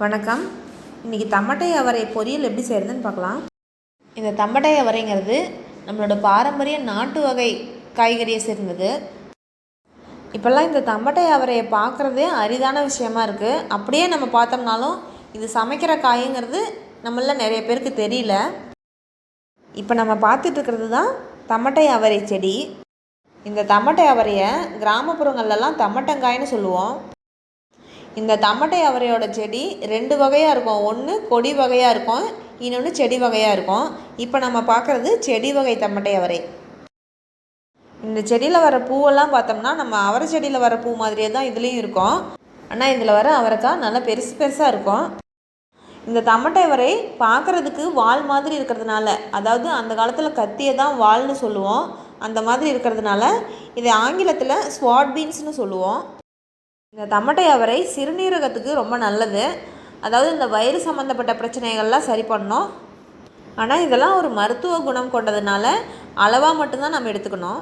வணக்கம். இன்றைக்கி தமட்டை அவரை பொரியல் எப்படி செய்கிறதுன்னு பார்க்கலாம். இந்த தமட்டை அவரைங்கிறது நம்மளோட பாரம்பரிய நாட்டு வகை காய்கறியை சேர்ந்தது. இப்போல்லாம் இந்த தமட்டை அவரையை பார்க்குறதே அரிதான விஷயமா இருக்குது. அப்படியே நம்ம பார்த்தோம்னாலும் இது சமைக்கிற காய்ங்கிறது நம்மள நிறைய பேருக்கு தெரியல. இப்போ நம்ம பார்த்துட்ருக்கிறது தான் தமட்டை அவரை செடி. இந்த தமட்டை அவரையை கிராமப்புறங்கள்லாம் தமட்டங்காய்னு சொல்லுவோம். இந்த தமட்டை அவரையோட செடி 2 வகையாக இருக்கும். ஒன்று கொடி வகையாக இருக்கும், இன்னொன்று செடி வகையாக இருக்கும். இப்போ நம்ம பார்க்குறது செடி வகை தமட்டை அவரை. இந்த செடியில் வர பூவெல்லாம் பார்த்தோம்னா நம்ம அவரை செடியில் வர பூ மாதிரியே தான் இதுலேயும் இருக்கும். ஆனால் இதில் வர அவரைக்காய் நல்லா பெருசு பெருசாக இருக்கும். இந்த தமட்டை அவரை பார்க்குறதுக்கு வால் மாதிரி இருக்கிறதுனால, அதாவது அந்த காலத்தில் கத்தியை தான் வால்னு சொல்லுவோம், அந்த மாதிரி இருக்கிறதுனால இதை ஆங்கிலத்தில் ஸ்வாட் பீன்ஸ்னு சொல்லுவோம். இந்த தமட்டை அவரை சிறுநீரகத்துக்கு ரொம்ப நல்லது. அதாவது இந்த வயிறு சம்மந்தப்பட்ட பிரச்சனைகள்லாம் சரி பண்ணோம். ஆனால் இதெல்லாம் ஒரு மருத்துவ குணம் கொண்டதுனால அளவாக மட்டும்தான் நம்ம எடுத்துக்கணும்.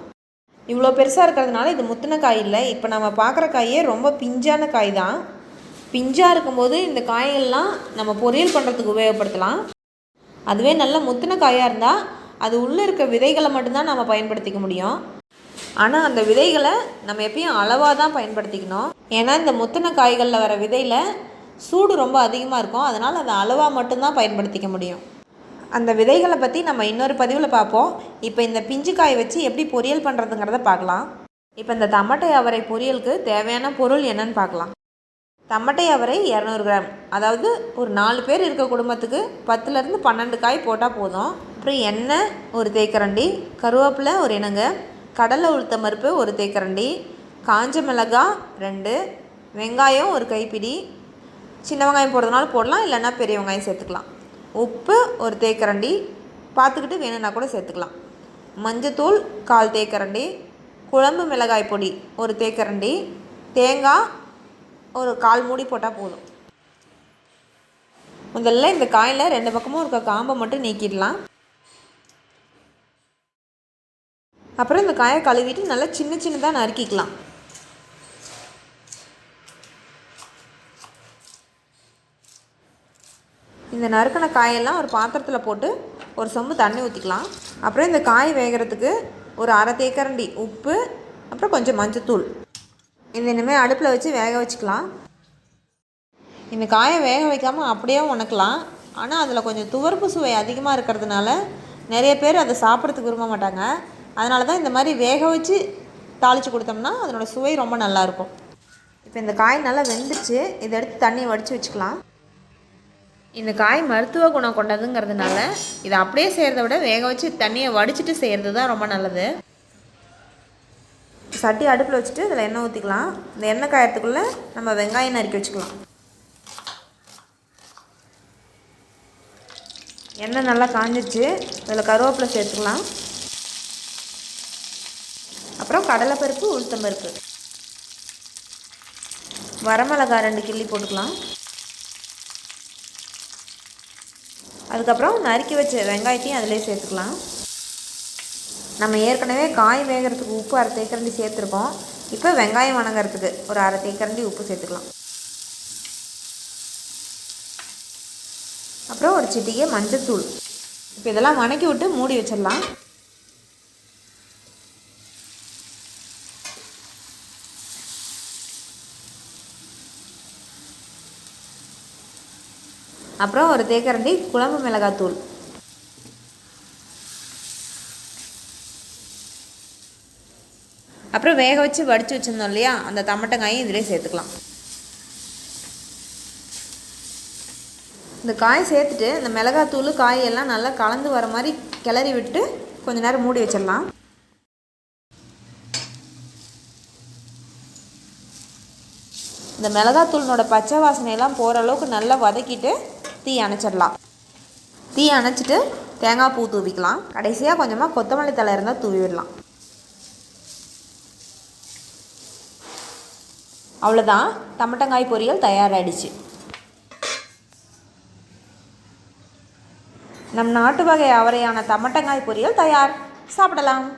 இவ்வளோ பெருசாக இருக்கிறதுனால இது முத்தின காய் இல்லை. இப்போ நம்ம பார்க்குற காயே ரொம்ப பிஞ்சான காய் தான். பிஞ்சாக இருக்கும்போது இந்த காய்கள்லாம் நம்ம பொரியல் பண்ணுறதுக்கு உபயோகப்படுத்தலாம். அதுவே நல்ல முத்தின காயாக இருந்தால் அது உள்ளே இருக்க விதைகளை மட்டும்தான் நம்ம பயன்படுத்திக்க முடியும். ஆனால் அந்த விதைகளை நம்ம எப்பயும் அளவாக தான் பயன்படுத்திக்கணும். ஏன்னா இந்த முத்தின காய்களில் வர விதையில் சூடு ரொம்ப அதிகமாக இருக்கும். அதனால் அதை அளவாக மட்டும்தான் பயன்படுத்திக்க முடியும். அந்த விதைகளை பற்றி நம்ம இன்னொரு பதிவில் பார்ப்போம். இப்போ இந்த பிஞ்சு காய் வச்சு எப்படி பொரியல் பண்ணுறதுங்கிறத பார்க்கலாம். இப்போ இந்த தமட்டை அவரை பொரியலுக்கு தேவையான பொருள் என்னன்னு பார்க்கலாம். தமட்டை அவரை 200 கிராம், அதாவது ஒரு 4 பேர் இருக்க குடும்பத்துக்கு 10லேருந்து 12 காய் போட்டால் போதும். அப்புறம் எண்ணெய் ஒரு தேக்கரண்டி, கருவேப்பிலை ஒரு இனங்க, கடலை உளுத்தம் பருப்பு ஒரு தேக்கரண்டி, காஞ்ச மிளகாய் 2, வெங்காயம் ஒரு கைப்பிடி, சின்ன வெங்காயம் போடுறதுனால போடலாம், இல்லைன்னா பெரிய வெங்காயம் சேர்த்துக்கலாம். உப்பு ஒரு தேக்கரண்டி, பார்த்துக்கிட்டு வேணும்னா கூட சேர்த்துக்கலாம். மஞ்சத்தூள் 1/4 தேக்கரண்டி, குழம்பு மிளகாய் பொடி ஒரு தேக்கரண்டி, தேங்காய் ஒரு 1/4 மூடி போட்டால் போதும். முதல்ல இந்த காயில் 2 பக்கமும் இருக்க காம்பை மட்டும் நீக்கிடலாம். அப்புறம் இந்த காயை கழுவிட்டு நல்லா சின்ன சின்னதாக நறுக்கிக்கலாம். இந்த நறுக்கின காயெல்லாம் ஒரு பாத்திரத்தில் போட்டு ஒரு சொம்பு தண்ணி ஊற்றிக்கலாம். அப்புறம் இந்த காய் வேகிறதுக்கு ஒரு 1/2 தேக்கரண்டி உப்பு, அப்புறம் கொஞ்சம் மஞ்சத்தூள் இது இனிமேல் அடுப்பில் வச்சு வேக வச்சுக்கலாம். இந்த காயை வேக வைக்காமல் அப்படியே உணக்கலாம். ஆனால் அதில் கொஞ்சம் துவர்ப்பு சுவை அதிகமாக இருக்கிறதுனால நிறைய பேர் அதை சாப்பிட்றதுக்கு விரும்ப மாட்டாங்க. அதனால தான் இந்த மாதிரி வேக வச்சு தாளித்து கொடுத்தோம்னா அதனோட சுவை ரொம்ப நல்லாயிருக்கும். இப்போ இந்த காய் நல்லா வெந்துச்சு. இதை எடுத்து தண்ணியை வடித்து வச்சுக்கலாம். இந்த காய் மருத்துவ குணம் கொண்டதுங்கிறதுனால இதை அப்படியே செய்கிறத விட வேக வச்சு தண்ணியை வடிச்சிட்டு செய்கிறது தான் ரொம்ப நல்லது. சட்டி அடுப்பில் வச்சுட்டு இதில் எண்ணெய் ஊற்றிக்கலாம். இந்த எண்ணெய் காயறதுக்குள்ளே நம்ம வெங்காயம் நறுக்கி வச்சுக்கலாம். எண்ணெய் நல்லா காஞ்சிச்சு. இதில் கருவேப்பிலை சேர்த்துக்கலாம். அப்புறம் கடலைப்பருப்பு, உளுத்தம்பருப்பு, வரமிளகாய் 2 கிள்ளி போட்டுக்கலாம். அதுக்கப்புறம் நறுக்கி வச்ச வெங்காயத்தையும் அதிலே சேர்த்துக்கலாம். நம்ம ஏற்கனவே காய் வேகிறதுக்கு உப்பு 1/2 தேக்கரண்டி சேர்த்துருக்கோம். இப்போ வெங்காயம் வணங்கிறதுக்கு ஒரு 1/2 தேக்கரண்டி உப்பு சேர்த்துக்கலாம். அப்புறம் ஒரு சிட்டிகை மஞ்சத்தூள். இப்போ இதெல்லாம் வணக்கி விட்டு மூடி வச்சிடலாம். அப்புறம் ஒரு தேக்கரண்டி குழம்பு மிளகாத்தூள், அப்புறம் வேக வச்சு வடித்து வச்சுருந்தோம் இல்லையா, அந்த தமட்டங்காயும் இதிலே சேர்த்துக்கலாம். இந்த காய் சேர்த்துட்டு இந்த மிளகாத்தூள் காயெல்லாம் நல்லா கலந்து வர மாதிரி கிளறி விட்டு கொஞ்சம் நேரம் மூடி வச்சிடலாம். இந்த மிளகாத்தூளினோட பச்சை வாசனையெல்லாம் போகிற அளவுக்கு நல்லா வதக்கிட்டு தீ அணைச்சிடலாம். தீ அணைச்சிட்டு தேங்காய் பூ தூவிக்கலாம். கடைசியாக கொஞ்சமாக கொத்தமல்லி தழை இருந்தால் தூவி விடலாம். அவ்வளோதான், தமட்டங்காய் பொரியல் தயாராகிடுச்சு. நம் நாட்டு வகை அவரையான தமட்டங்காய் பொரியல் தயார். சாப்பிடலாம்.